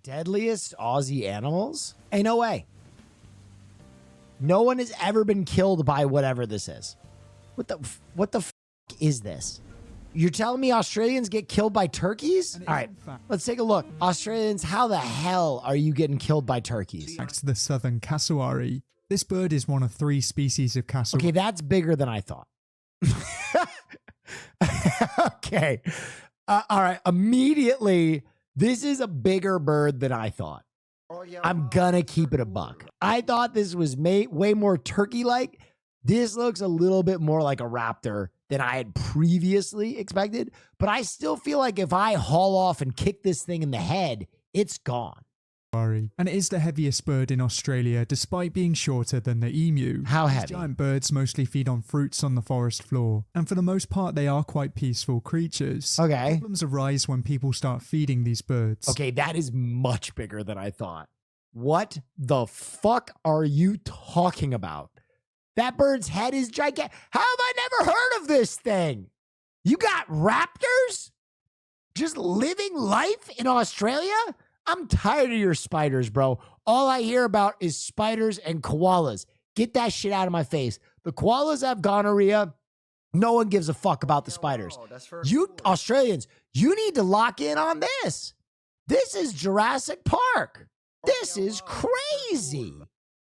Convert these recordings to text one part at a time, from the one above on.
Deadliest Aussie animals? Ain't no way. No one has ever been killed by whatever this is. What the f is this? You're telling me Australians get killed by turkeys? All right, let's take a look. Australians, how the hell are you getting killed by turkeys? Back to the southern cassowary. This bird is one of 3 species of cassowary. Okay, that's bigger than I thought. Okay. All right, immediately, this is a bigger bird than I thought. I'm gonna keep it a buck. I thought this was way more turkey-like. This looks a little bit more like a raptor than I had previously expected, but I still feel like if I haul off and kick this thing in the head, it's gone. And it is the heaviest bird in Australia, despite being shorter than the emu. How heavy? These giant birds mostly feed on fruits on the forest floor, and for the most part they are quite peaceful creatures. Okay. Problems arise when people start feeding these birds. Okay, that is much bigger than I thought. What the fuck are you talking about? That bird's head is gigantic. How have I never heard of this thing? You got raptors just living life in Australia? I'm tired of your spiders, bro. All I hear about is spiders and koalas. Get that shit out of my face. The koalas have gonorrhea. No one gives a fuck about the spiders. You Australians, you need to lock in on this. This is Jurassic Park. This is crazy.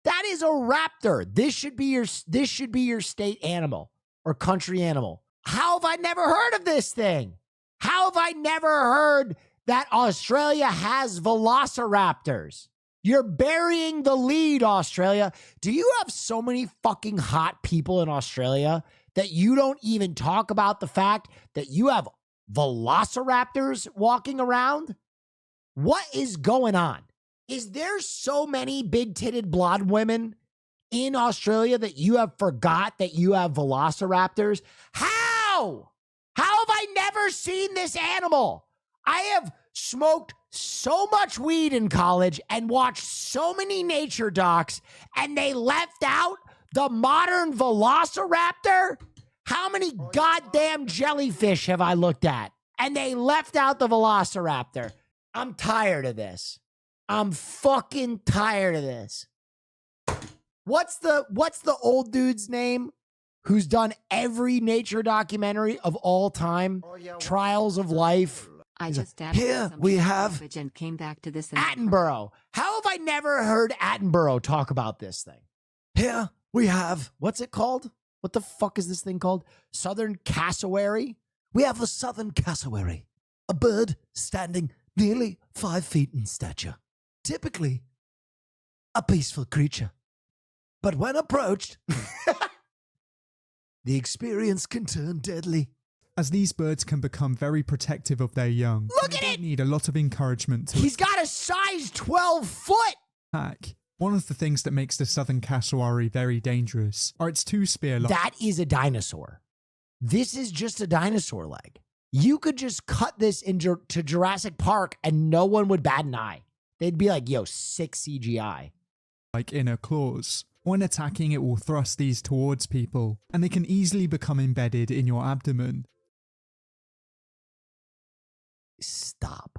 That is a raptor. This should be your state animal or country animal. How have I never heard of this thing? How have I never heard that Australia has velociraptors? You're burying the lead, Australia. Do you have so many fucking hot people in Australia that you don't even talk about the fact that you have velociraptors walking around? What is going on? Is there so many big-titted blonde women in Australia that you have forgot that you have velociraptors? How? How have I never seen this animal? I have smoked so much weed in college and watched so many nature docs, and they left out the modern velociraptor? How many goddamn jellyfish have I looked at? And they left out the velociraptor. I'm tired of this. I'm fucking tired of this. What's the old dude's name who's done every nature documentary of all time? Trials of Life. I just Here we have and came back to this Attenborough. How have I never heard Attenborough talk about this thing? Here we have, what's it called? What the fuck is this thing called? Southern cassowary? We have the southern cassowary, a bird standing nearly 5 feet in stature. Typically a peaceful creature. But when approached, the experience can turn deadly. As these birds can become very protective of their young. Look at it! Need a lot of encouragement to He's got a size 12 foot. attack. One of the things that makes the southern cassowary very dangerous are its 2 spear legs. That is a dinosaur. This is just a dinosaur leg. You could just cut this into Jurassic Park and no one would bat an eye. They'd be like, yo, sick CGI. Like inner claws. When attacking, it will thrust these towards people, and they can easily become embedded in your abdomen. Stop.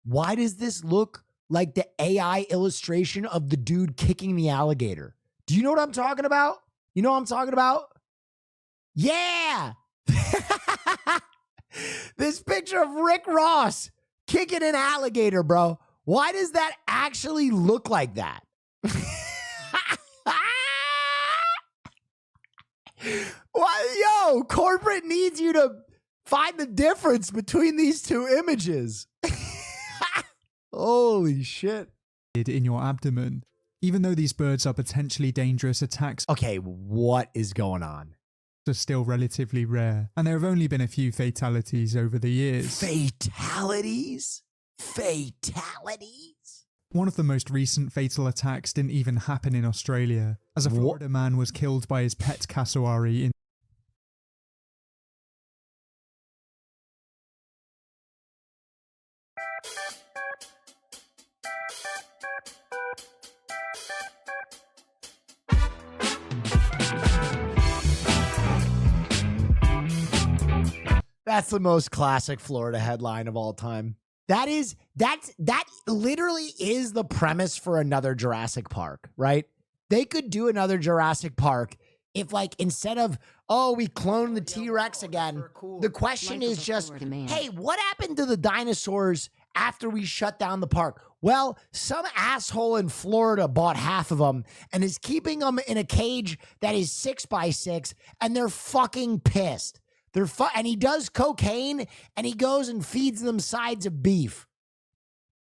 Why does this look like the AI illustration of the dude kicking the alligator? Do you know what I'm talking about? You know what I'm talking about? Yeah! This picture of Rick Ross kicking an alligator, bro. Why does that actually look like that? Why, yo, corporate needs you to find the difference between these 2 images. Holy shit. In your abdomen. Even though these birds are potentially dangerous, attacks Okay, what is going on? are still relatively rare, and there have only been a few fatalities over the years. Fatalities? Fatalities? One of the most recent fatal attacks didn't even happen in Australia, as a Florida man was killed by his pet cassowary in That's the most classic Florida headline of all time. That literally is the premise for another Jurassic Park, right? They could do another Jurassic Park if, like, instead of, oh, we cloned the T-Rex again, the question is just, hey, what happened to the dinosaurs after we shut down the park? Well, some asshole in Florida bought half of them and is keeping them in a cage that is 6x6, and they're fucking pissed. And he does cocaine, and he goes and feeds them sides of beef.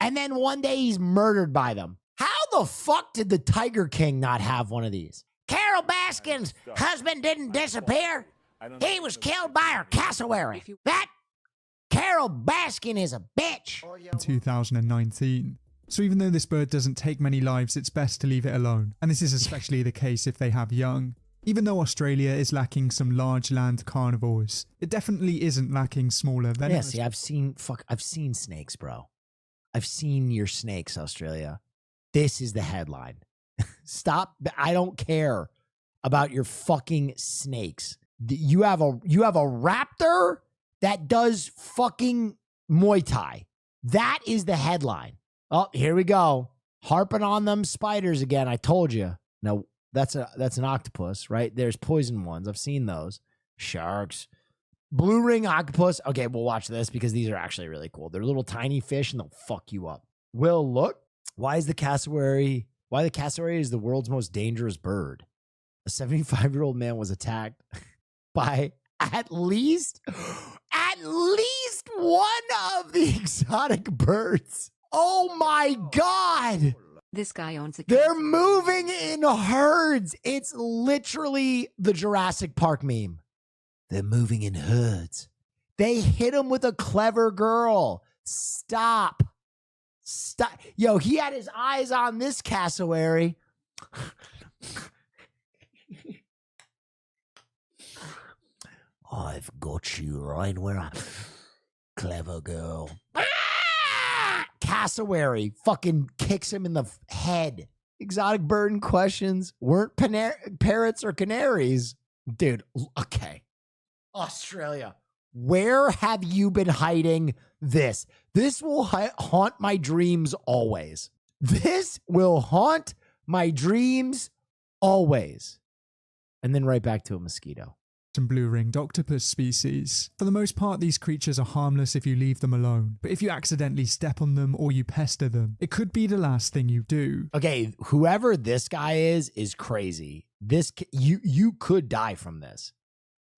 And then one day he's murdered by them. How the fuck did the Tiger King not have one of these? Carol Baskin's husband didn't disappear. He was killed by her cassowary. That Carol Baskin is a bitch. In 2019. So even though this bird doesn't take many lives, it's best to leave it alone. And this is especially the case if they have young. Even though Australia is lacking some large land carnivores, it definitely isn't lacking smaller venomous. Yeah, see, I've seen snakes, bro. I've seen your snakes, Australia. This is the headline. Stop. I don't care about your fucking snakes. You have a raptor that does fucking Muay Thai. That is the headline. Oh, here we go. Harping on them spiders again. I told you. No, that's an octopus, right? There's poison ones. I've seen those. Sharks. Blue ring octopus. Okay, we'll watch this because these are actually really cool. They're little tiny fish and they'll fuck you up. Will, look. Why the cassowary is the world's most dangerous bird? A 75-year-old man was attacked by at least one of the exotic birds. Oh my God. This guy owns a They're moving in herds. It's literally the Jurassic Park meme. They're moving in herds. They hit him with a clever girl. Stop. Yo, he had his eyes on this cassowary. I've got you right where I'm. Clever girl. Cassowary fucking kicks him in the head. Exotic bird in questions weren't parrots or canaries. Dude, okay. Australia, where have you been hiding this? This will haunt my dreams always. This will haunt my dreams always. And then right back to a mosquito. And blue-ringed octopus species. For the most part, these creatures are harmless if you leave them alone, but if you accidentally step on them or you pester them, it could be the last thing you do. Okay, whoever this guy is crazy. You could die from this.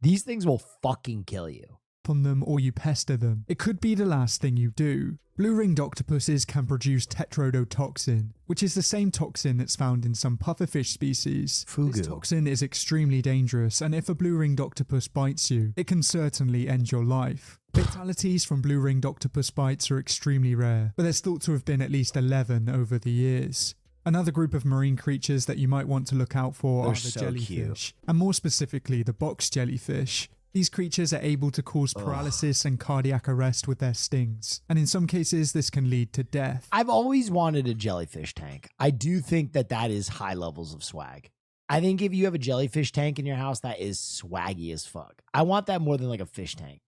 These things will fucking kill you. On them or you pester them, it could be the last thing you do. Blue-ringed octopuses can produce tetrodotoxin, which is the same toxin that's found in some pufferfish species. Fugu. This toxin is extremely dangerous, and if a blue-ringed octopus bites you, it can certainly end your life. Fatalities from blue-ringed octopus bites are extremely rare, but there's thought to have been at least 11 over the years. Another group of marine creatures that you might want to look out for are the jellyfish, and more specifically the box jellyfish. These creatures are able to cause paralysis and cardiac arrest with their stings, and in some cases this can lead to death. I've always wanted a jellyfish tank. I do think that is high levels of swag. I think if you have a jellyfish tank in your house, that is swaggy as fuck. I want that more than like a fish tank.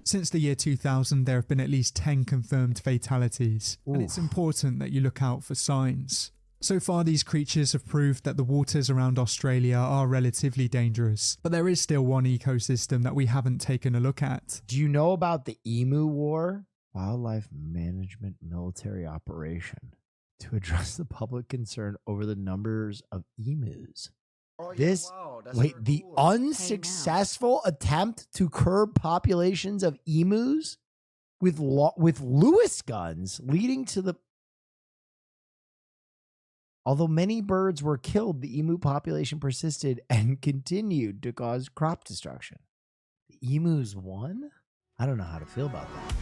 Since the year 2000, there have been at least 10 confirmed fatalities, and it's important that you look out for signs. So far, these creatures have proved that the waters around Australia are relatively dangerous, but there is still one ecosystem that we haven't taken a look at. Do you know about the Emu War? Wildlife Management Military Operation to address the public concern over the numbers of emus. The unsuccessful attempt to curb populations of emus with Lewis guns leading to the... Although many birds were killed, the emu population persisted and continued to cause crop destruction. The emus won? I don't know how to feel about that.